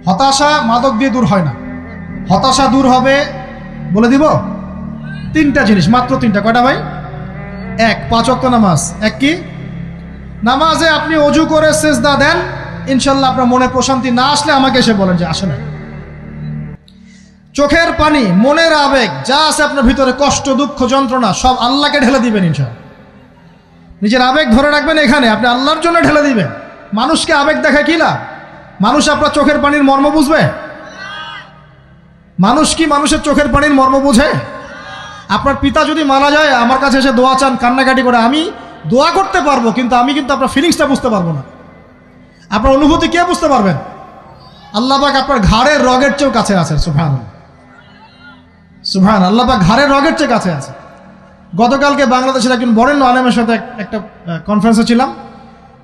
হতাশা মাদক দিয়ে দূর হয় না। হতাশা দূর হবে, বলে দিব, তিনটা জিনিস, মাত্র তিনটা। কয়টা ভাই? এক, 5 ওয়াক্ত নামাজ। এক কি? নামাজে আপনি অজু করে সেজদা দেন, ইনশাল্লাহ আপনার মনে প্রশান্তি না আসলে আমাকে এসে বলেন যে আসে না। চোখের পানি, মনের আবেগ যা আছে আপনার ভিতরে, কষ্ট, দুঃখ, যন্ত্রণা, সব আল্লাহকে ঢেলে দিবেন ইনশাল্লাহ। নিজের আবেগ ধরে রাখবেন এখানে, আপনি আল্লাহর জন্য ঢেলে দিবেন। মানুষকে আবেগ দেখা কি লাভ? মানুষ আপনার চোখের পানির মর্ম বুঝবে? মানুষ কি মানুষের চোখের পানির মর্ম বুঝে? আপনার পিতা যদি মারা যায়, আমার কাছে এসে দোয়া চান কান্নাকাটি করে, আমি দোয়া করতে পারবো, কিন্তু আমি কিন্তু আপনার ফিলিংসটা বুঝতে পারবো না। আপনার অনুভূতি কে বুঝতে পারবেন? আল্লাহ পাক আপনার ঘাড়ের রগের চেয়েও কাছে আছে। সুবহানাল্লাহ, সুবহানাল্লাহ, আল্লাহ পাক ঘাড়ের রগের চেয়ে কাছে আছে। গতকালকে বাংলাদেশের একজন বরেণ্য আলেমের সাথে একটা কনফারেন্সে ছিলাম।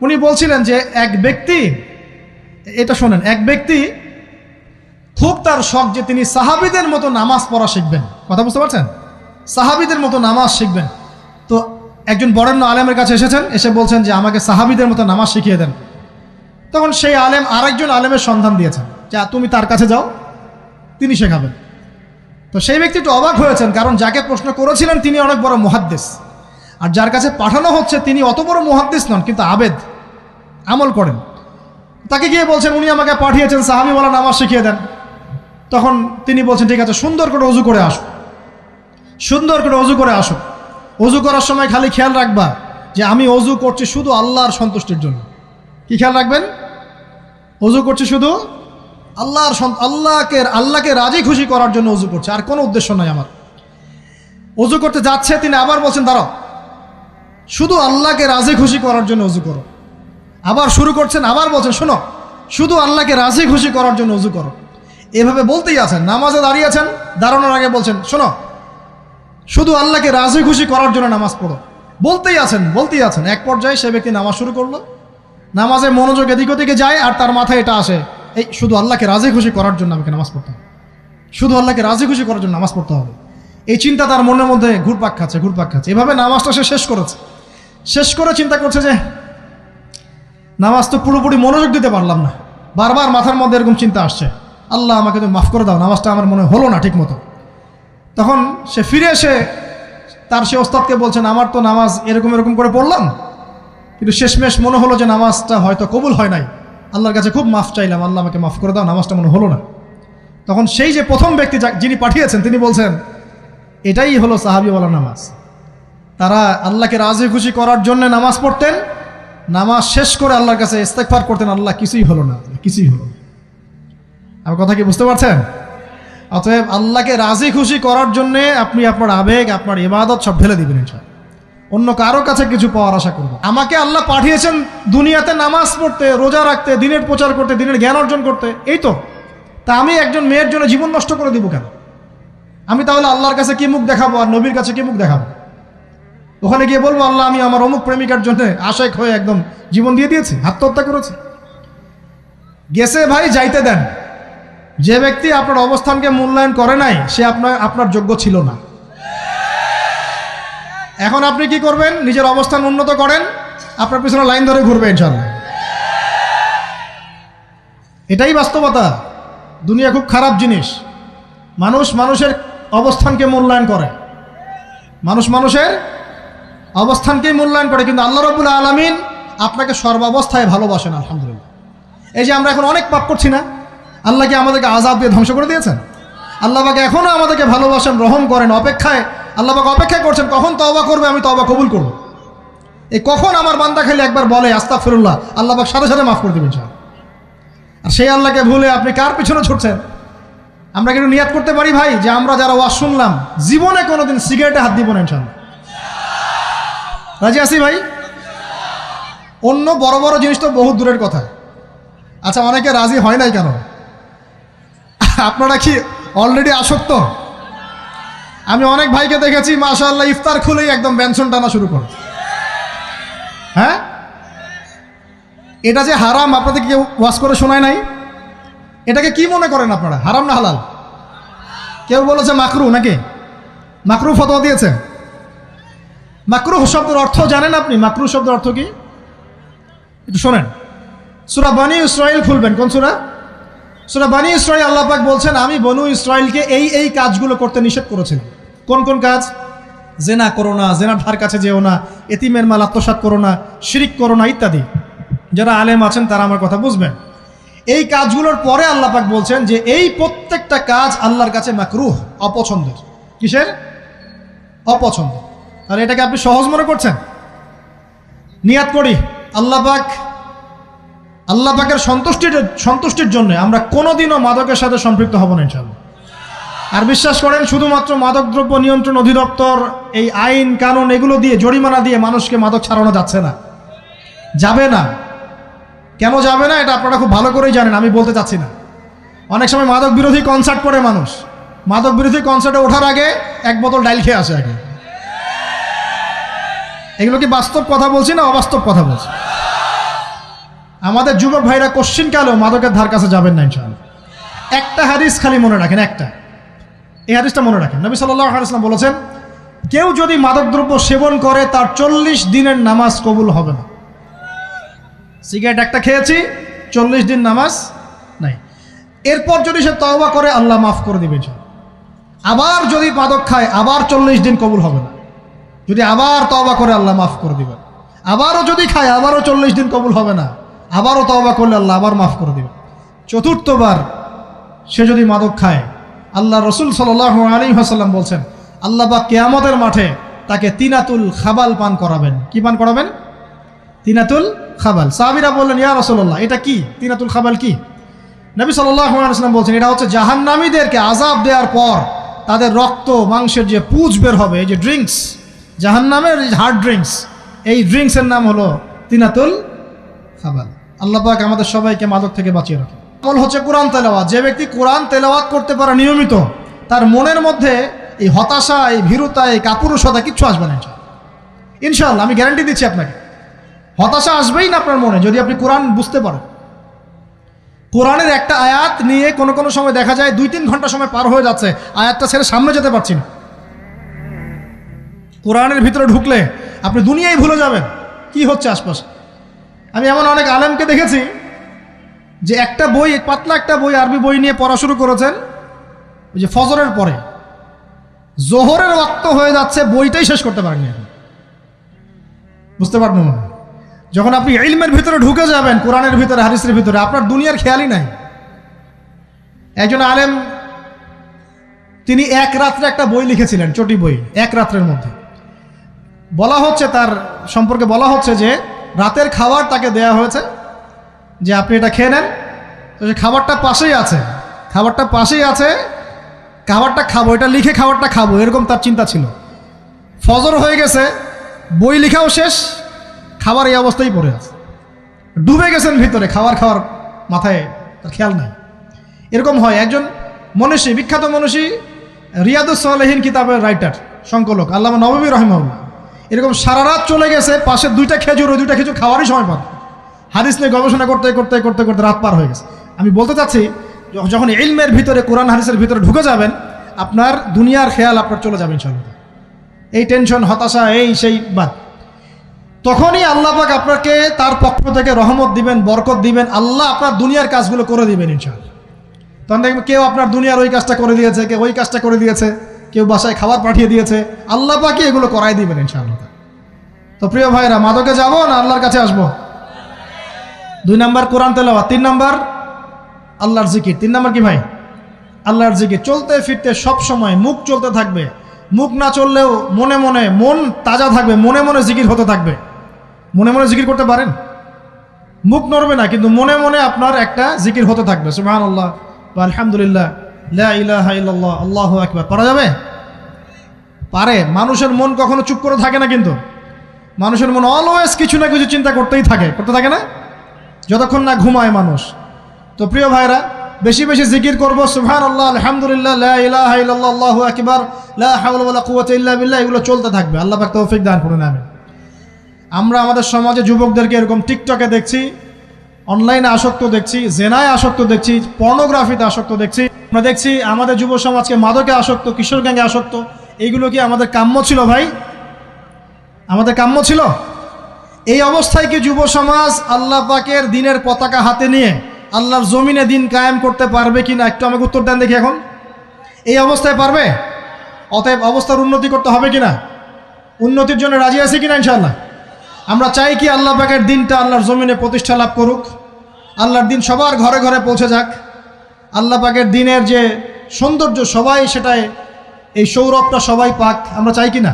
উনি বলছিলেন যে এক ব্যক্তি, এটা শোনেন, এক ব্যক্তি খুব তার শখ যে তিনি সাহাবীদের মতো নামাজ পড়া শিখবেন। কথা বুঝতে পারছেন? সাহাবীদের মতো নামাজ শিখবেন। তো একজন বরেণ্য আলেমের কাছে এসেছেন, এসে বলছেন যে আমাকে সাহাবীদের মতো নামাজ শিখিয়ে দেন। তখন সেই আলেম আরেকজন আলেমের সন্ধান দিয়েছেন, যা তুমি তার কাছে যাও, তিনি শেখাবেন। তো সেই ব্যক্তি একটু অবাক হয়েছেন, কারণ যাকে প্রশ্ন করেছিলেন তিনি অনেক বড় মুহাদ্দিস, আর যার কাছে পাঠানো হচ্ছে তিনি অত বড় মুহাদ্দিস নন, কিন্তু আবেদ, আমল করেন। তাকে গিয়ে বলছেন উনি আমাকে পাঠিয়েছেন সাহাবী বলা নামাজ শিখিয়ে দেন। তখন তিনি বলছেন ঠিক আছে, সুন্দর করে অজু করে আসো, সুন্দর করে অজু করে আসো। অজু করার সময় খালি খেয়াল রাখবা যে আমি অজু করছি শুধু আল্লাহর সন্তুষ্টির জন্য। কি খেয়াল রাখবেন? অজু করছি শুধু আল্লাহকে রাজি খুশি করার জন্য অজু করছে, আর কোনো উদ্দেশ্য নাই আমার। অজু করতে যাচ্ছে, তিনি আবার বলছেন দাঁড়াও, শুধু আল্লাহকে রাজি খুশি করার জন্য অজু করো। আবার শুরু করছেন, আবার বলছেন শোনো, শুধু আল্লাহকে রাজি খুশি করার জন্য অজু করো। এভাবে বলতেই আছেন, নামাজে দাঁড়িয়েছেন, দাঁড়ানোর আগে বলছেন শোনো, শুধু আল্লাহকে রাজি খুশি করার জন্য নামাজ পড়ো। বলতেই আছেন। এক পর্যায়ে সে ব্যক্তি নামাজ শুরু করলো, নামাজে মনোযোগ এদিক ওদিকে যায়, আর তার মাথায় এটা আসে, এই শুধু আল্লাহকে রাজি খুশি করার জন্য আমাকে নামাজ পড়তে হবে, শুধু আল্লাহকে রাজি খুশি করার জন্য নামাজ পড়তে হবে। এই চিন্তা তার মনের মধ্যে ঘুরপাক খাচ্ছে। এভাবে নামাজটা সে শেষ করেছে। শেষ করে চিন্তা করছে যে নামাজ তো পুরোপুরি মনোযোগ দিতে পারলাম না, বারবার মাথার মধ্যে এরকম চিন্তা আসছে, আল্লাহ আমাকে তুমি মাফ করে দাও, নামাজটা আমার মনে হলো না ঠিক মতো। তখন সে ফিরে এসে তার সে ওস্তাদকে বলছেন আমার তো নামাজ এরকম করে পড়লাম, কিন্তু শেষমেশ মনে হলো যে নামাজটা হয়তো কবুল হয় নাই, আল্লাহর কাছে খুব মাফ চাইলাম, আল্লাহ আমাকে মাফ করে দাও, নামাজটা মনে হলো না। তখন সেই যে প্রথম ব্যক্তি যিনি পাঠিয়েছেন তিনি বলছেন এটাই হলো সাহাবীওয়ালা নামাজ। তারা আল্লাহকে রাজি খুশি করার জন্য নামাজ পড়তেন, নামাজ শেষ করে আল্লাহর কাছে ইস্তেগফার করতেন, আল্লাহ কিছুই হলো না, কিছুই হলো না। আমার কথা কি বুঝতে পারছেন? অতএব আল্লাহকে রাজি খুশি করার জন্যে আপনি আপনার আবেগ, আপনার ইবাদত সব ঢেলে দিবেন ইনশাআল্লাহ। অন্য কারো কাছে কিছু পাওয়ার আশা করব। আমাকে আল্লাহ পাঠিয়েছেন দুনিয়াতে নামাজ পড়তে, রোজা রাখতে, দিনের প্রচার করতে, দিনের জ্ঞান অর্জন করতে, এই তো। তা আমি একজন মেয়ের জন্য জীবন নষ্ট করে দিব কেন? আমি তাহলে আল্লাহর কাছে কি মুখ দেখাবো, আর নবীর কাছে কি মুখ দেখাবো? ওখানে গিয়ে বলবো আল্লাহ আমি আমার অমুক প্রেমিকার জন্য আশেক হয়ে একদম জীবন দিয়ে দিয়েছি, আত্মহত্যা করেছি। গেছে ভাই, যাইতে দেন। যে ব্যক্তি আপনার অবস্থানকে মূল্যায়ন করে নাই সে আপনার যোগ্য ছিল না। এখন আপনি কি করবেন? নিজের অবস্থান উন্নত করেন, আপনার পিছনে লাইন ধরে ঘুরবে ইনশাআল্লাহ। এটাই বাস্তবতা। দুনিয়া খুব খারাপ জিনিস। মানুষের অবস্থানকে মূল্যায়ন করে, মানুষের অবস্থানকেই মূল্যায়ন করে, কিন্তু আল্লাহ রাব্বুল আলামিন আপনাকে সর্বাবস্থায় ভালোবাসেন। আলহামদুলিল্লাহ। এই যে আমরা এখন অনেক পাপ করছি না, আল্লাহ কি আমাদেরকে আযাব দিয়ে ধ্বংস করে দিয়েছেন? আল্লাহ পাক এখনো আমাদেরকে ভালোবাসেন, রহম করেন, আল্লাহ পাক অপেক্ষা করছেন কখন তওবা করবে, আমি তওবা কবুল করব। এই কখন আমার বান্দা খালি একবার বলে আস্তাগফিরুল্লাহ, আল্লাহ পাক সাথে সাথে মাফ করে দেবেন ইনশাআল্লাহ। আর সেই আল্লাহকে ভুলে আপনি কার পিছনে ছুটছেন? আমরা কিন্তু নিয়াত করতে পারি ভাই যে আমরা যারা ওয়াজ শুনলাম জীবনে কোনোদিন সিগারেটে হাত দিব না ইনশাআল্লাহ। রাজি আছি ভাই? অন্য বড় বড় জিনিস তো বহুত দূরের কথা। আচ্ছা, অনেকে রাজি হয় নাই কেন? আপনারা কি অলরেডি আসক্ত? আমি অনেক ভাইকে দেখেছি মাশাআল্লাহ ইফতার খুলেই একদম বেনসন টানা শুরু করে। হ্যাঁ, এটা যে হারাম আপনাদের কেউ ওয়াজ করে শোনায় নাই? এটাকে কি মনে করেন আপনারা, হারাম না হালাল? কেউ বলেছে মাকরু, নাকি মাকরু ফতোয়া দিয়েছে? মাকরুহ শব্দের অর্থ জানেন আপনি? মাকরুহ শব্দের অর্থ কি একটু শোনেন। সূরা বনী ইসরাঈল খুলবেন। কোন সূরা? সূরা বনী ইসরাঈল আল্লাহ পাক বলছেন, আমি বনু ইসরাঈলকে এই কাজগুলো করতে নিষেধ করেছিলাম। কোন কোন কাজ? জেনা করো না, জেনার ধার কাছে যেও না, এতিমের মাল আত্মসাৎ করো না, শিরিক করো না ইত্যাদি। যারা আলেম আছেন তারা আমার কথা বুঝবেন। এই কাজগুলোর পরে আল্লাহ পাক বলছেন যে এই প্রত্যেকটা কাজ আল্লাহর কাছে মাকরুহ, অপছন্দের। কিসের? অপছন্দ। আর এটাকে আপনি সহজ মনে করছেন? নিয়াত করি আল্লাহ পাকের সন্তুষ্টির জন্য আমরা কোনোদিনও মাদকের সাথে সম্পৃক্ত হব না ইনশাআল্লাহ। আর বিশ্বাস করেন, শুধুমাত্র মাদকদ্রব্য নিয়ন্ত্রণ অধিদপ্তর এই আইন কানুন এগুলো দিয়ে, জরিমানা দিয়ে মানুষকে মাদক ছাড়ানো যাচ্ছে না, যাবে না। কেন যাবে না এটা আপনারা খুব ভালো করেই জানেন, আমি বলতে চাচ্ছি না। অনেক সময় মাদক বিরোধী কনসার্ট করে মানুষ, মাদক বিরোধী কনসার্টে ওঠার আগে এক বোতল ডাইল খেয়ে আসে আগে। এগুলো কি বাস্তব কথা বলছি না অবাস্তব কথা বলছি? আমাদের যুবক ভাইরা কোশ্চিনকালেও মাদকের ধার কাছে যাবেন না ইনশাআল্লাহ। একটা হাদিস খালি মনে রাখেন, এই হাদিসটা মনে রাখেন। নবী সাল্লাল্লাহু আলাইহি ওয়াসাল্লাম বলেছেন, কেউ যদি মাদকদ্রব্য সেবন করে তার 40 দিনের নামাজ কবুল হবে না। সিগারেট একটা খেয়েছি, 40 দিন নামাজ নাই। এরপর যদি সে তওবা করে আল্লাহ মাফ করে দিবে। আবার যদি মাদক খায় আবার 40 দিন কবুল হবে না। যদি আবার তওবা করে আল্লাহ মাফ করে দিবেন। আবারও যদি খায় আবারও 40 দিন কবুল হবে না। আবারও তওবা করলে আল্লাহ আবার মাফ করে দিবেন। চতুর্থবার সে যদি মাদক খায়, আল্লাহ রসুল সাল্লাল্লাহু আলাইহি ওয়াসাল্লাম বলছেন, আল্লাহ পাক কিয়ামতের মাঠে তাকে তিনাতুল খাবাল পান করাবেন। কি পান করাবেন? তিনাতুল খাবাল। সাহাবীরা বললেন, ইয়া রাসূলুল্লাহ, এটা কি? তিনাতুল খাবাল কি? নবী সাল্লাল্লাহু আলাইহি ওয়াসাল্লাম বলছেন, এটা হচ্ছে জাহান্নামীদেরকে আযাব দেওয়ার পর তাদের রক্ত মাংসের যে পুঁজ বের হবে, এই যে ড্রিঙ্কস, জাহান্নামের হার্ড ড্রিঙ্কস, এই ড্রিঙ্কসের নাম হলো তিনাতুল খাবাল। আল্লাহ পাক আমাদের সবাইকে মাদক থেকে বাঁচিয়ে রাখে। আমল হচ্ছে কোরআন তেলাওয়াত। যে ব্যক্তি কোরআন তেলাওয়াত করতে পারে নিয়মিত, তার মনের মধ্যে এই হতাশা, এই ভীরুতা, এই কাপুরুষতা কিচ্ছু আসবে না ইনশাআল্লাহ। আমি গ্যারান্টি দিচ্ছি আপনাকে, হতাশা আসবেই না আপনার মনে যদি আপনি কোরআন বুঝতে পারেন। কোরআনের একটা আয়াত নিয়ে কোনো সময় দেখা যায় 2-3 ঘন্টা সময় পার হয়ে যাচ্ছে, আয়াতটা ছেড়ে সামনে যেতে পারছি না। কোরআনের ভিতরে ঢুকলে আপনি দুনিয়ায় ভুলে যাবেন কি হচ্ছে আশপাশে। আমি এমন অনেক আলেমকে দেখেছি যে একটা বই, পাতলা একটা বই, আরবি বই নিয়ে পড়া শুরু করেছেন, ওই যে ফজরের পরে জোহরের ওয়াক্ত হয়ে যাচ্ছে, বইটাই শেষ করতে পারেননি। বুঝতে পারবেন না, যখন আপনি ইলমের ভিতরে ঢুকে যাবেন, কোরআনের ভিতরে, হাদিসের ভিতরে, আপনার দুনিয়ার খেয়ালই নাই। একজন আলেম, তিনি এক রাত্রে একটা বই লিখেছিলেন, চটি বই, এক রাত্রের মধ্যে। বলা হচ্ছে, তার সম্পর্কে বলা হচ্ছে যে রাতের খাবার তাকে দেয়া হয়েছে যে আপনি এটা খেয়ে নেন। তো সে খাবারটা পাশেই আছে, খাবারটা খাবো, এটা লিখে খাবারটা খাবো, এরকম তার চিন্তা ছিল। ফজর হয়ে গেছে, বই লেখাও শেষ, খাবার এই অবস্থায় পড়ে আছে, ডুবে গেছেন ভিতরে, খাওয়ার মাথায় তার খেয়াল নাই। এরকম হয়। একজন মনীষী, বিখ্যাত মনীষী, রিয়াদুস সালেহীন কিতাবের রাইটার, সংকলক আল্লামা নববী রাহিমাহুল্লাহ, এরকম সারা রাত চলে গেছে, পাশে 2টা খেজুর, ওই 2টা খেজুর খাওয়ারই সময় পান। হাদিস নিয়ে গবেষণা করতে রাত পার হয়ে গেছে। আমি বলতে চাচ্ছি, যখন ইলমের ভিতরে, কোরআন হাদিসের ভিতরে ঢুকে যাবেন, আপনার দুনিয়ার খেয়াল আপনার চলে যাবে ইনশাআল্লাহ। এই টেনশন, হতাশা, এই সেই বাদ, তখনই আল্লাহ পাক আপনাকে তার পক্ষ থেকে রহমত দিবেন, বরকত দিবেন, আল্লাহ আপনার দুনিয়ার কাজগুলো করে দিবেন ইনশাআল্লাহ। তখন দেখবেন কেউ আপনার দুনিয়ার ওই কাজটা করে দিয়েছে, কেউ ওই কাজটা করে দিয়েছে, কেউ বাসায় খাবার পাঠিয়ে দিয়েছে, আল্লাহ পাকই এগুলো করাই দিবেন ইনশাআল্লাহ। তো প্রিয় ভাইরা, মাদকে যাবো না আল্লাহর কাছে আসবো? 2 নাম্বার কোরআন তেলাওয়াত, 3 নাম্বার আল্লাহর জিকির। 3 নাম্বার কি ভাই? আল্লাহর জিকির। চলতে ফিরতে সব সময় মুখ চলতে থাকবে, মুখ না চললেও মনে মনে মন তাজা থাকবে, মনে মনে জিকির হতে থাকবে। মনে মনে জিকির করতে পারেন? মুখ নড়বে না, কিন্তু মনে মনে আপনার একটা জিকির হতে থাকবে, সুবহানাল্লাহ বা আলহামদুলিল্লাহ, লা ইলাহা ইল্লাল্লাহ, আল্লাহু আকবার। পারা যাবে? পারে। মানুষের মন কখনো চুপ করে থাকে না, কিন্তু মানুষের মন অলওয়েজ কিছু না কিছু চিন্তা করতে থাকে না, যতক্ষণ না ঘুমায় মানুষ। তো প্রিয় ভাইরা, বেশি বেশি জিকির করবো, সুবহানাল্লাহ, আলহামদুলিল্লাহ, লা ইলাহা ইল্লাল্লাহ, আল্লাহু আকবার, লা হাওলা ওয়ালা কুওয়াতা ইল্লা বিল্লাহ, এগুলো চলতে থাকবে। আল্লাহ পাক তৌফিক দান করুন, আমিন। আমরা আমাদের সমাজে যুবকদেরকে এরকম টিকটকে দেখছি, অনলাইনে আসক্ত দেখছি, জেনায় আসক্ত দেখছি, পর্নোগ্রাফিতে আসক্ত দেখছি। আমরা দেখছি আমাদের যুব সমাজকে মাদকে আসক্ত, কিশোর গ্যাংয়ে আসক্ত। এইগুলো কি আমাদের কাম্য ছিল ভাই? আমাদের কাম্য ছিল? এই অবস্থায় কি যুব সমাজ আল্লাহ পাকের দ্বীনের পতাকা হাতে নিয়ে আল্লাহর জমিনে দিন কায়েম করতে পারবে কি না একটু আমাকে উত্তর দেন দেখি। এখন এই অবস্থায় পারবে? অতএব অবস্থার উন্নতি করতে হবে কি না? উন্নতির জন্য রাজি আছি কিনা ইনশাআল্লাহ? আমরা চাই কি আল্লাহ পাকের দিনটা আল্লাহর জমিনে প্রতিষ্ঠা লাভ করুক, আল্লাহর দিন সবার ঘরে ঘরে পৌঁছে যাক, আল্লাহ পাকের দিনের যে সৌন্দর্য সবাই সেটাই, এই সৌরভটা সবাই পাক, আমরা চাই কি না?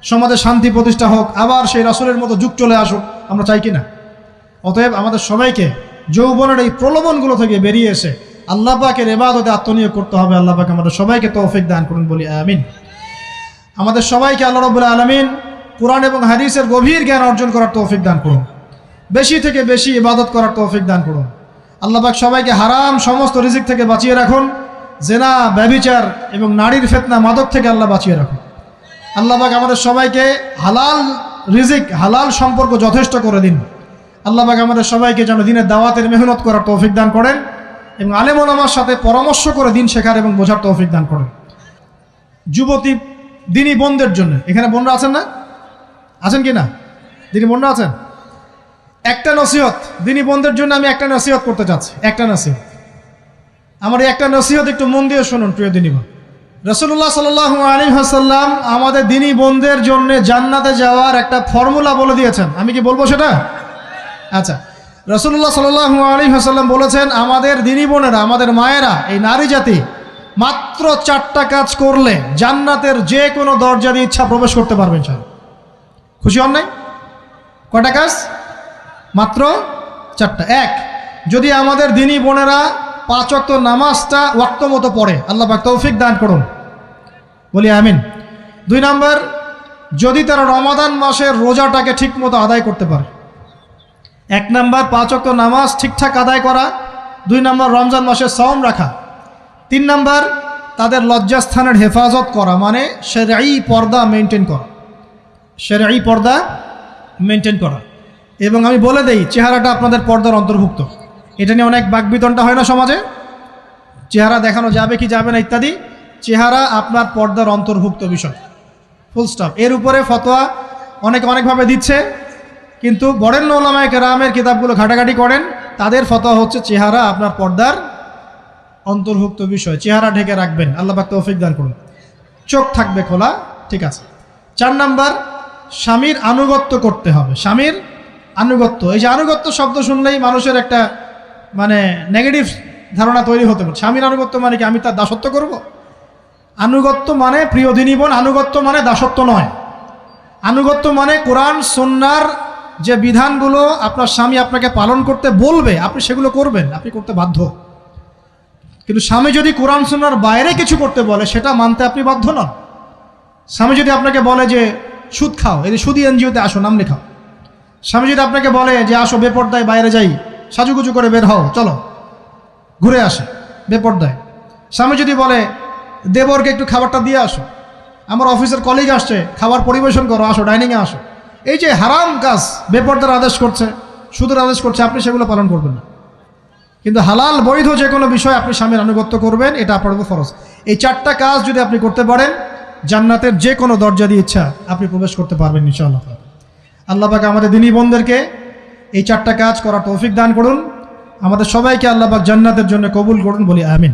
সমাজে শান্তি প্রতিষ্ঠা হোক, আবার সেই রাসূলের মতো যুগ চলে আসুক, আমরা চাই কি না? অতএব আমাদের সবাইকে যৌবনের এই প্রলোভনগুলো থেকে বেরিয়ে এসে আল্লাহ পাকের ইবাদতে আত্মনিয়োগ করতে হবে। আল্লাহ পাক আমাদের সবাইকে তৌফিক দান করুন, বলি আমিন। আমাদের সবাইকে আল্লাহ রাব্বুল আলামিন কুরআন এবং হাদিসের গভীর জ্ঞান অর্জন করার তৌফিক দান করুন, বেশি থেকে বেশি ইবাদত করার তৌফিক দান করুন। আল্লাহ পাক সবাইকে হারাম সমস্ত রিজিক থেকে বাঁচিয়ে রাখুন, জেনা, ব্যভিচার এবং নারীর ফিতনা, মাদক থেকে আল্লাহ বাঁচিয়ে রাখুন। আল্লাহ পাক আমাদের সবাইকে হালাল রিজিক, হালাল সম্পর্ক যথেষ্ট করে দিন। আল্লাহ পাক আমাদের সবাইকে যেন দিনের দাওয়াতের মেহনত করার তৌফিক দান করেন এবং আলেম ওলামার সাথে পরামর্শ করে দিন শেখার এবং বোঝার তৌফিক দান করেন। যুবতী দিনী বোনদের জন্য, এখানে বোনরা আছেন না? আছেন কি না? দিনী বোনরা আছেন? একটা নসিহত দিনী বোনদের জন্য আমি একটা নসিহত করতে চাচ্ছি, একটা নসিহত। আমার এই একটা নসিহত একটু মন দিয়ে শুনুন প্রিয় দিনী বোন। রাসূলুল্লাহ সাল্লাল্লাহু আলাইহি ওয়াসাল্লাম আমাদের দিনী বোনদের জন্য জান্নাতে যাওয়ার একটা ফর্মুলা বলে দিয়েছেন। আমি কি বলবো সেটা? আচ্ছা, রাসূলুল্লাহ সাল্লাল্লাহু আলাইহি ওয়াসাল্লাম বলেছেন আমাদের দিনী বোনেরা, আমাদের মায়েরা, এই নারী জাতি মাত্র 4টা কাজ করলে জান্নাতের যে কোনো দরজা দিয়ে ইচ্ছা প্রবেশ করতে পারবেন। ইনশাআল্লাহ। খুশি হন নাই? কয়টা কাজ? মাত্র 4টা। এক, যদি আমাদের দিনী বোনেরা 5 ওয়াক্ত নামাজটা ওয়াক্ত মতো পড়ে, আল্লাহ পাক তৌফিক দান করুন, বলি আমিন। 2 নাম্বার, যদি তারা রমাদান মাসের রোজাটাকে ঠিক মতো আদায় করতে পারে। 1 নাম্বার 5 ওয়াক্ত নামাজ ঠিকঠাক আদায় করা, 2 নাম্বার রমজান মাসে সাওম রাখা, 3 নাম্বার তাদের লজ্জাস্থানের হেফাজত করা, মানে শরঈ পর্দা মেনটেন করা, শরঈ পর্দা মেনটেন করা। এবং আমি বলে দেই, চেহারাটা আপনাদের পর্দার অন্তর্ভুক্ত। এটা নিয়ে অনেক বাকবিতণ্ডা হয় না সমাজে, চেহারা দেখানো যাবে কি যাবে না ইত্যাদি। চেহারা আপনার পর্দার অন্তর্ভুক্ত বিষয়, ফুল স্টপ। এর উপরে ফতোয়া অনেকভাবে দিচ্ছে, কিন্তু বরেণ্য উলামায়ে কেরামের কিতাবগুলো ঘাটাঘাটি করেন, তাদের ফতোয়া হচ্ছে চেহারা আপনার পর্দার অন্তর্ভুক্ত বিষয়, চেহারা ঢেকে রাখবেন। আল্লাহ পাক তৌফিক দান করুন। চোখ থাকবে খোলা, ঠিক আছে। 4 নাম্বার, স্বামীর আনুগত্য করতে হবে। স্বামীর আনুগত্য, এই যে আনুগত্য শব্দ শুনলেই মানুষের একটা মানে নেগেটিভ ধারণা তৈরি হতে পারে। স্বামীর আনুগত্য মানে কি আমি তার দাসত্ব করব? আনুগত্য মানে, প্রিয় দিনী বোন, আনুগত্য মানে দাসত্ব নয়। আনুগত্য মানে কোরআন সুন্নাহর যে বিধানগুলো আপনার স্বামী আপনাকে পালন করতে বলবে, আপনি সেগুলো করবেন, আপনি করতে বাধ্য। কিন্তু স্বামী যদি কোরআন সুন্নাহর বাইরে কিছু করতে বলে, সেটা মানতে আপনি বাধ্য নন। স্বামী যদি আপনাকে বলে যে সুদ খাও, এই যে সুদী এনজিওতে আসো, নাম লেখাও। স্বামী যদি আপনাকে বলে যে আসো বেপর্দায় বাইরে যাই, সাজুগুজু করে বের হও, চলো ঘুরে আসে বেপর্দায়। স্বামী যদি বলে দেবরকে একটু খাবারটা দিয়ে আসো, আমার অফিসের কলিগ আসছে, খাবার পরিবেশন করো, আসো ডাইনিংয়ে আসো, এই যে হারাম কাজ, বেপর্দার আদেশ করছে, সুদের আদেশ করছে, আপনি সেগুলো পালন করবেন না। কিন্তু হালাল বৈধ যে কোনো বিষয় আপনি স্বামীর আনুগত্য করবেন, এটা আপনার উপর ফরজ। এই 4টা কাজ যদি আপনি করতে পারেন, জান্নাতের যে কোনো দরজা দিয়ে ইচ্ছা আপনি প্রবেশ করতে পারবেন ইনশাআল্লাহ। আল্লাহ পাক আমাদের দিনী বোনদেরকে এই 4টা কাজ করার তৌফিক দান করুন। আমাদের সবাইকে আল্লাহ পাক জান্নাতের জন্য কবুল করুন, বলি আমিন।